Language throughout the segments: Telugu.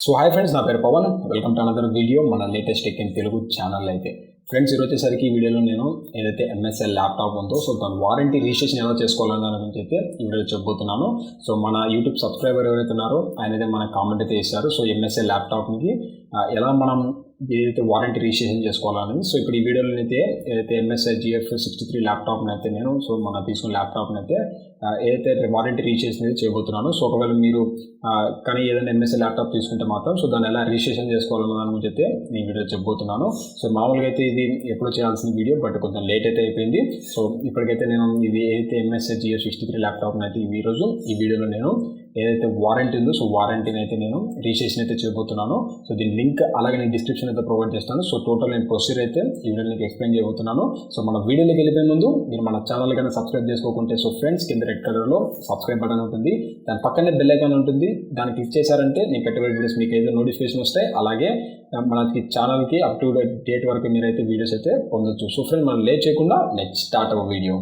సో హాయ్ ఫ్రెండ్స్, నా పేరు Pavan. Welcome to another video మన latest tech in Telugu channel. అయితే ఫ్రెండ్స్, ఈరోజు వచ్చేసరికి ఈ వీడియోలో నేను ఏదైతే ఎంఎస్ఎల్ ల్యాప్టాప్ ఉందో సో దాని వారంటీ రిజిస్ట్రేషన్ ఎలా చేసుకోవాలని దాని గురించి అయితే ఈ వీడియో చెప్పబోతున్నాను. సో మన యూట్యూబ్ సబ్స్క్రైబర్ ఎవరైతే ఉన్నారో ఆయన అయితే మన కామెంట్ అయితే చేశారు. సో ఎంఎస్ఎల్ ల్యాప్టాప్కి ఎలా మనం ఏదైతే వారంటీ రిజిస్ట్రేషన్ చేసుకోవాలని. సో ఇప్పుడు ఈ వీడియోలో అయితే ఏదైతే ఎంఎస్ఐ GF63 ల్యాప్టాప్ని అయితే నేను మన తీసుకున్న ల్యాప్టాప్ని అయితే ఏదైతే వారంటీ రిజిస్ట్రేషన్ అయితే చేయబోతున్నాను. సో ఒకవేళ మీరు కానీ ఏదైనా ఎంఎస్ఐ ల్యాప్టాప్ తీసుకుంటే మాత్రం సో దాన్ని ఎలా రిజిస్ట్రేషన్ చేసుకోవాలన్న దాని గురించి అయితే నేను వీడియో చెప్పబోతున్నాను. సో మామూలుగా అయితే ఇది ఎప్పుడు చేయాల్సిన వీడియో, బట్ కొంచెం లేట్ అయితే అయిపోయింది. సో ఇప్పటికైతే నేను ఇది ఏదైతే ఎంఎస్ఐ GF63 ల్యాప్టాప్ని అయితే ఈ వీడియోలో నేను ఏదైతే వారంటీ ఉందో సో వారంటీని అయితే నేను రిజిస్ట్రేషన్ అయితే చేయబోతున్నాను. సో దీని లింక్ అలాగే నేను డిస్క్రిప్షన్ అయితే ప్రొవైడ్ చేస్తాను. సో టోటల్ నేను ప్రొసీజర్ అయితే ఈ వీడియో మీకు ఎక్స్ప్లెయిన్ చేయబోతున్నాను. సో మన వీడియోలోకి వెళ్ళిపోయే ముందు మీరు మన ఛానల్ కన్నా సబ్స్క్రైబ్ చేసుకోకుంటే సో ఫ్రెండ్స్ కింద రెడ్ కలర్లో సబ్స్క్రైబ్ బటన్ ఉంటుంది, దాని పక్కనే బెల్ ఐకాన్ ఉంటుంది. దాన్ని క్లిక్ చేశారంటే నేను పెట్టే వీడియోస్ మీకు అయితే నోటిఫికేషన్ వస్తాయి. అలాగే మనకి ఛానల్కి అప్ టు డేట్ వరకు మీరైతే వీడియోస్ అయితే పొందొచ్చు. సో ఫ్రెండ్స్, మనం లేట్ చేయకుండా let's start our video.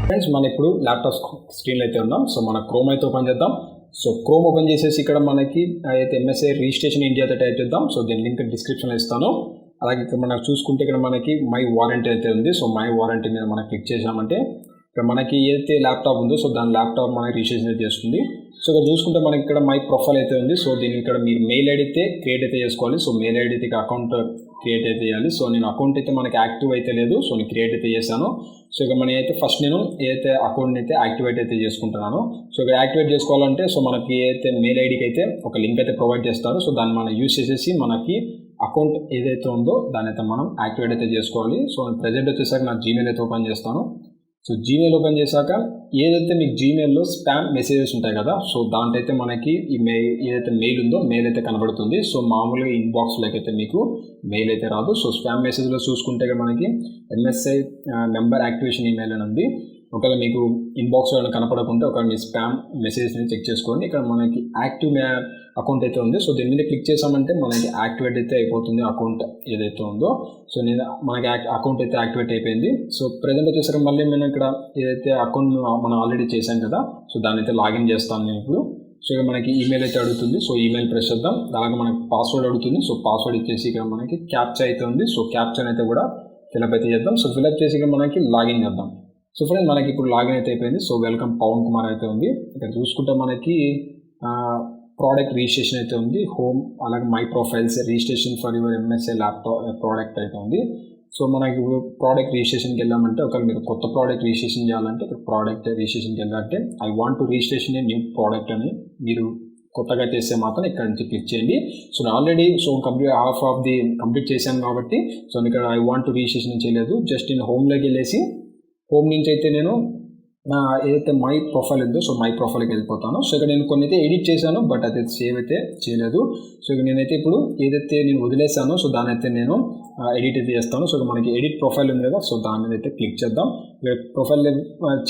Friends, మనం ఇప్పుడు ల్యాప్టాప్ స్క్రీన్లో అయితే ఉన్నాం. సో మన క్రోమ్ అయితే ఓపెన్ చేద్దాం. సో క్రోమ్ ఓపెన్ చేసేసి ఇక్కడ మనకి అయితే ఎంఎస్ఐ రిజిస్ట్రేషన్ ఇండియా అయితే టైప్ చేద్దాం. సో దీని లింక్ డిస్క్రిప్షన్లో ఇస్తాను. అలాగే ఇక్కడ మనకు చూసుకుంటే ఇక్కడ మనకి మై వారంటీ అయితే ఉంది. సో మై వారంటీ మీద మనం క్లిక్ చేసామంటే ఇక్కడ మనకి ఏదైతే ల్యాప్టాప్ ఉందో సో దాని ల్యాప్టాప్ మనకి రిజిస్ట్రేషన్ అయితే చేస్తుంది. సో ఇక్కడ చూసుకుంటే మనకి ఇక్కడ మై ప్రొఫైల్ అయితే ఉంది. సో దీన్ని ఇక్కడ మీరు మెయిల్ ఐడి అయితే క్రియేట్ అయితే చేసుకోవాలి. సో మెయిల్ ఐడి అయితే అకౌంట్ క్రియేట్ అయితే చేయాలి. సో నేను అకౌంట్ అయితే మనకి యాక్టివ్ అయితే లేదు. సో నేను క్రియేట్ అయితే చేశాను. సో ఇక మనం అయితే ఫస్ట్ నేను ఏదైతే అకౌంట్ని అయితే యాక్టివేట్ అయితే చేసుకుంటున్నాను. సో ఇక్కడ యాక్టివేట్ చేసుకోవాలంటే సో మనకి ఏదైతే మెయిల్ ఐడికి అయితే ఒక లింక్ అయితే ప్రొవైడ్ చేస్తారు. సో దాన్ని మనం యూజ్ చేసేసి మనకి అకౌంట్ ఏదైతే ఉందో దాన్ని అయితే మనం యాక్టివేట్ అయితే చేసుకోవాలి. సో ప్రజెంట్ వచ్చేసరికి నా జీమెయిల్ అయితే ఓపెన్ చేస్తాను. సో జీమెయిల్ ఓపెన్ చేశాక ఏదైతే మీకు జీమెయిల్లో స్పామ్ మెసేజెస్ ఉంటాయి కదా, సో దాంట్లో అయితే మనకి ఈ ఏదైతే మెయిల్ ఉందో మెయిల్ అయితే కనబడుతుంది. సో మామూలుగా ఇన్బాక్స్లోకి అయితే మీకు మెయిల్ అయితే రాదు. సో స్పామ్ మెసేజ్లో చూసుకుంటే మనకి ఎంఎస్ఐ మెంబర్ యాక్టివేషన్ ఈమెయిల్ అని ఉంది. ఒకవేళ మీకు ఇన్బాక్స్లో కనపడకుంటే ఒక మీ స్పామ్ మెసేజ్ని చెక్ చేసుకోండి. ఇక్కడ మనకి యాక్టివ్ అకౌంట్ అయితే ఉంది. సో దీని మీద క్లిక్ చేసామంటే మనకి యాక్టివేట్ అయితే అయిపోతుంది అకౌంట్ ఏదైతే ఉందో. సో మనకి అకౌంట్ అయితే యాక్టివేట్ అయిపోయింది. సో ప్రజెంట్ వచ్చేసరికి మళ్ళీ నేను ఇక్కడ ఏదైతే అకౌంట్ మనం ఆల్రెడీ చేశాం కదా, సో దాన్ని అయితే లాగిన్ చేస్తాను నేను ఇప్పుడు. సో ఇక్కడ మనకి ఈమెయిల్ అయితే అడుగుతుంది. సో ఈమెయిల్ ప్రెస్ చేద్దాం. అలాగే మనకి పాస్వర్డ్ అడుగుతుంది. సో పాస్వర్డ్ ఇచ్చేసి ఇక్కడ మనకి క్యాప్చా అయితే ఉంది. సో క్యాప్చాని అయితే కూడా ఫిల్అప్ అయితే చేద్దాం. సో ఫిల్అప్ చేసి ఇక్కడ మనకి లాగిన్ చేద్దాం. సో ఫ్రెండ్స్, మనకి ఇప్పుడు లాగిన్ అయితే అయిపోయింది. సో వెల్కమ్ పవన్ కుమార్ అయితే ఉంది. ఇక్కడ చూసుకుంటే మనకి ప్రోడక్ట్ రిజిస్ట్రేషన్ అయితే ఉంది. హోమ్ అలాగే my profiles registration for your MSI laptop product అయితే ఉంది. సో మనకి ఇప్పుడు ప్రోడక్ట్ రిజిస్ట్రేషన్కి వెళ్ళామంటే ఒకవేళ మీరు కొత్త ప్రోడక్ట్ రిజిస్ట్రేషన్ చేయాలంటే ఇక్కడ ప్రోడక్ట్ రిజిస్ట్రేషన్కి వెళ్ళాలంటే I want to registration a new product అని మీరు కొత్తగా చేస్తే మాత్రం ఇక్కడ నుంచి క్లిక్ చేయండి. సో నేను already half of the complete చేశాను కాబట్టి సో ఇక్కడ ఐ వాంట్ టు రిజిస్ట్రేషన్ చేయలేదు. జస్ట్ నేను హోమ్లోకి వెళ్ళేసి హోమ్ నుంచి అయితే నేను ఏదైతే మై ప్రొఫైల్ ఉందో సో మై ప్రొఫైల్కి వెళ్ళిపోతాను. సో ఇక్కడ నేను కొన్ని అయితే ఎడిట్ చేశాను, బట్ అది సేవ్ అయితే చేయలేదు. సో ఇక నేనైతే ఇప్పుడు ఏదైతే నేను వదిలేసానో సో దాని అయితే నేను ఎడిట్ అయితే చేస్తాను. సో మనకి ఎడిట్ ప్రొఫైల్ ఉంది కదా, సో దాని మీద అయితే క్లిక్ చేద్దాం. ప్రొఫైల్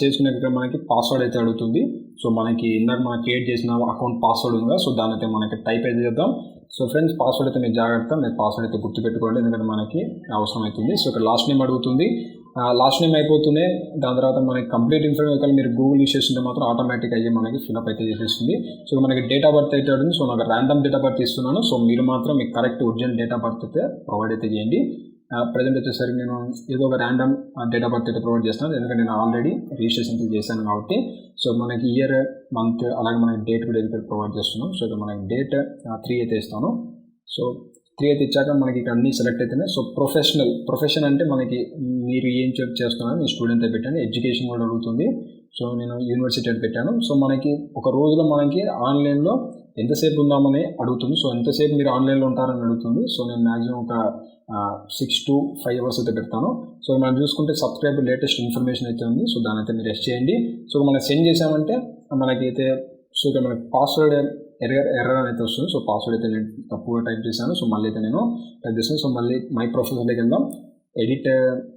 చేసుకునే మనకి పాస్వర్డ్ అయితే అడుగుతుంది. సో మనకి ఇందాక మనం క్రియేట్ చేసిన అకౌంట్ పాస్వర్డ్ ఉంది కదా, సో దాని అయితే మనకి టైప్ అయితే చేద్దాం. సో ఫ్రెండ్స్, పాస్వర్డ్ అయితే మీరు జాగ్రత్త మీరు పాస్వర్డ్ అయితే గుర్తుపెట్టుకోండి, ఎందుకంటే మనకి అవసరం అవుతుంది. సో ఇక్కడ లాస్ట్ నేమ్ అడుగుతుంది. లాస్ట్ నేమ్ అయిపోతూనే దాని తర్వాత మనకి కంప్లీట్ ఇన్ఫర్మేషన్ మీరు గూగుల్ యూస్ చేస్తుంటే మాత్రం ఆటోమేటిక్ అయ్యి మనకి ఫిల్అప్ అయితే చేసేస్తుంది. సో మనకి డేట్ ఆఫ్ బర్త్ అయితే అడుగుతుంది. సో నాకు ర్యాండమ్ డేట్ ఆఫ్ బర్త్ ఇస్తున్నాను. సో మీరు మాత్రం మీకు correct original date of birth అయితే ప్రొవైడ్ అయితే చేయండి. ప్రజెంట్ వచ్చేసరికి నేను ఏదో ఒక ర్యాండమ్ డేట్ ఆఫ్ బర్త్ అయితే ప్రొవైడ్ చేస్తాను, ఎందుకంటే నేను ఆల్రెడీ రిజిస్ట్రేషన్ చేశాను కాబట్టి. సో మనకి ఇయర్ మంత్ అలాగే మనకి డేట్ కూడా అయితే ప్రొవైడ్ చేస్తున్నాం. సో ఇక్కడ మనకి డేట్ 3 అయితే ఇస్తాను. సో 3 అయితే ఇచ్చాక మనకి ఇక్కడ అన్ని సెలెక్ట్ అవుతున్నాయి. సో ప్రొఫెషన్ అంటే మనకి మీరు ఏం చేస్తున్నారు మీ స్టూడెంట్ అయితే పెట్టాను. ఎడ్యుకేషన్ కూడా అడుగుతుంది. సో నేను యూనివర్సిటీ అయితే పెట్టాను. సో మనకి ఒక రోజులో మనకి ఆన్లైన్లో ఎంతసేపు ఉందామని అడుగుతుంది. సో ఎంతసేపు మీరు ఆన్లైన్లో ఉంటారని అడుగుతుంది. సో నేను మ్యాక్సిమం ఒక 6 to 5 అవర్స్ అయితే పెడతాను. సో మనం చూసుకుంటే సబ్స్క్రైబ్ లేటెస్ట్ ఇన్ఫర్మేషన్ అయితే ఉంది. సో దాని అయితే మీరు ఎస్ చేయండి. సో మనం సెండ్ చేసామంటే మనకైతే సో ఇక్కడ మనకి పాస్వర్డ్ ఎర్రర్ అయితే వస్తుంది. సో పాస్వర్డ్ అయితే నేను తప్పుగా టైప్ చేశాను. సో మళ్ళీ అయితే నేను టైప్ చేస్తాను. సో మళ్ళీ మై ప్రొఫైల్లోకి వెళ్దాం. ఎడిట్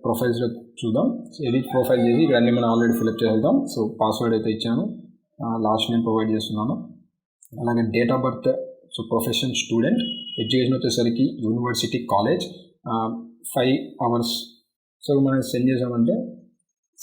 ప్రొఫైల్స్లో చూద్దాం. ఎడిట్ ప్రొఫైల్ చేసి ఇక్కడ అన్నీ మనం ఆల్రెడీ ఫిల్అప్ చేద్దాం. సో పాస్వర్డ్ అయితే ఇచ్చాను, లాస్ట్ నేమ్ ప్రొవైడ్ చేస్తున్నాను, అలాగే date of birth. So profession student, education వచ్చేసరికి యూనివర్సిటీ కాలేజ్, 5 hours సో మనం సెండ్ చేసామంటే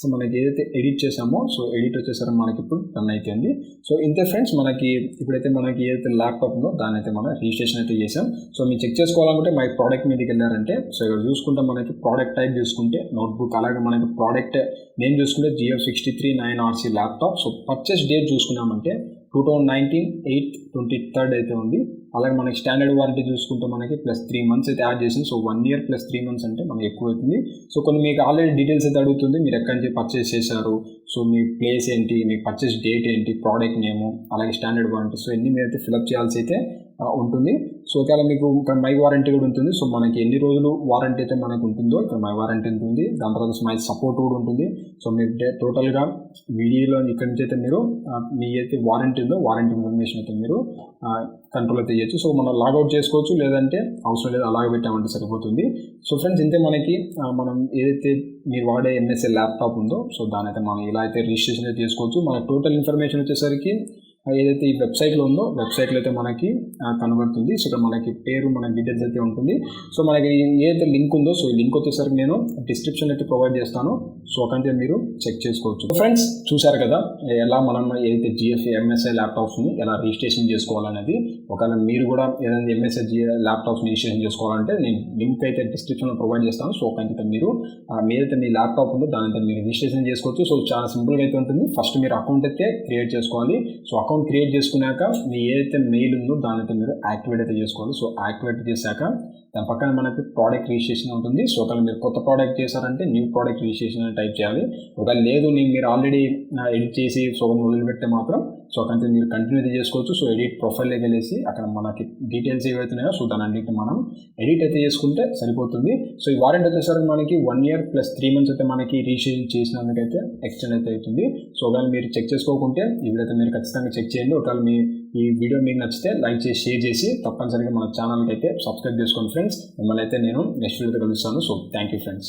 సో మనకి ఏదైతే ఎడిట్ చేసామో సో ఎడిట్ వచ్చేసరికి మనకి ఇప్పుడు రన్ అయిపోయింది. సో ఇంతే ఫ్రెండ్స్, మనకి ఇప్పుడైతే మనకి ఏదైతే ల్యాప్టాప్ ఉందో దాన్ని అయితే మనం రిజిస్ట్రేషన్ అయితే చేసాం. సో మీరు చెక్ చేసుకోవాలనుకుంటే మై ప్రోడక్ట్ మీదకి వెళ్ళారంటే సో ఇక్కడ చూసుకుంటే మనకి ప్రోడక్ట్ టైప్ చూసుకుంటే నోట్బుక్, అలాగే మనకి ప్రోడక్ట్ నేమ్ చూసుకుంటే GF639RC laptop. So purchase date చూసుకున్నామంటే 2019 8th 23rd అయితే ఉంది. అలాగే మనకి స్టాండర్డ్ వారంటీ చూసుకుంటే మనకి +3 months అయితే యాడ్ చేసింది. సో 1 year + 3 months అంటే మనకి ఎక్కువ అవుతుంది. సో కొన్ని మీకు ఆల్రెడీ డీటెయిల్స్ అయితే అడుగుతుంది, మీరు ఎక్కడి నుంచి పర్చేస్ చేశారు, సో మీ ప్లేస్ ఏంటి, మీ పర్చేస్ డేట్ ఏంటి, ప్రోడక్ట్ నేము, అలాగే స్టాండర్డ్ వారంటీ. సో ఎన్ని మీరు అయితే ఫిల్అప్ చేయాల్సి అయితే ఉంటుంది. సో ఒకవేళ మీకు ఇక్కడ మై వారంటీ కూడా ఉంటుంది. సో మనకి ఎన్ని రోజులు వారంటీ అయితే మనకు ఉంటుందో ఇక్కడ మై వారంటీ ఉంటుంది. దాని తర్వాత మై సపోర్ట్ కూడా ఉంటుంది. సో మీరు టోటల్గా వీడియోలో ఇక్కడ నుంచి అయితే మీరు మీ అయితే వారంటీ ఉందో వారంటీ ఇన్ఫర్మేషన్ అయితే మీరు కంట్రోల్ అయితే చేయొచ్చు. సో మనం లాగౌట్ చేసుకోవచ్చు, లేదంటే అవసరం లేదు అలాగే పెట్టామంటే సరిపోతుంది. సో ఫ్రెండ్స్ ఇంతే మనకి మనం ఏదైతే మీరు వాడే MSI ల్యాప్టాప్ ఉందో సో దాని అయితే మనం ఇలా అయితే రిజిస్ట్రేషన్ అయితే చేసుకోవచ్చు. మన టోటల్ ఇన్ఫర్మేషన్ వచ్చేసరికి ఏదైతే ఈ వెబ్సైట్లో ఉందో వెబ్సైట్లో అయితే మనకి కనబడుతుంది. సో ఇక్కడ మనకి పేరు, మన డీటెయిల్స్ అయితే ఉంటుంది. సో మనకి ఏదైతే లింక్ ఉందో సో ఈ లింక్ వచ్చేసరికి నేను డిస్క్రిప్షన్ అయితే ప్రొవైడ్ చేస్తాను. సో అక్కడికి మీరు చెక్ చేసుకోవచ్చు. ఫ్రెండ్స్ చూసారు కదా ఎలా మనం ఏదైతే MSI ల్యాప్టాప్స్ని ఎలా రిజిస్ట్రేషన్ చేసుకోవాలనేది. ఒకవేళ మీరు కూడా ఏదైనా MSI ల్యాప్టాప్స్ని రిజిస్ట్రేషన్ చేసుకోవాలంటే నేను లింక్ అయితే డిస్క్రిప్షన్లో ప్రొవైడ్ చేస్తాను. సో అక్కడికి మీరు మీదైతే మీ ల్యాప్టాప్ ఉందో దాని మీరు రిజిస్ట్రేషన్ చేసుకోవచ్చు. సో చాలా సింపుల్గా అయితే ఉంటుంది. ఫస్ట్ మీరు అకౌంట్ అయితే క్రియేట్ చేసుకోవాలి. సో అకౌంట్ క్రియేట్ చేసుకున్నాక మీ ఏదైతే మెయిల్ ఉందో దాని అయితే మీరు యాక్టివేట్ అయితే చేసుకోవాలి. సో యాక్టివేట్ చేశాక దాని పక్కన మనకి ప్రోడక్ట్ రిజిస్ట్రేషన్ ఉంటుంది. సో ఒకవేళ మీరు కొత్త ప్రోడక్ట్ చేశారంటే న్యూ ప్రోడక్ట్ రిజిస్ట్రేషన్ అని టైప్ చేయాలి. ఒకవేళ లేదు మీరు ఆల్రెడీ ఎడిట్ చేసి సో మొదలుపెట్టే మాత్రం సో అక్కడ మీరు కంటిన్యూ చేసుకోవచ్చు. సో ఎడిట్ ప్రొఫైల్లోకి వెళ్ళేసి అక్కడ మనకి డీటెయిల్స్ ఏవైతున్నాయో సో దాని అన్నింటిని మనం ఎడిట్ అయితే చేసుకుంటే సరిపోతుంది. సో ఈ వారంటీ వచ్చేసరికి మనకి 1 year + 3 months అయితే మనకి రిజిస్ట్రేషన్ చేసినందుకైతే ఎక్స్టెండ్ అయితే అవుతుంది. సో ఒకవేళ మీరు చెక్ చేసుకోకుంటే ఈ వీడియో మీరు ఖచ్చితంగా చెక్ చేయండి. ఒకవేళ ఈ వీడియో మీకు నచ్చితే లైక్ చేసి షేర్ చేసి తప్పనిసరిగా మన ఛానల్కి అయితే సబ్స్క్రైబ్ చేసుకోండి ఫ్రెండ్స్. మిమ్మల్ని అయితే నేను నెక్స్ట్ వీడియోతో కలుస్తాను. So thank you friends.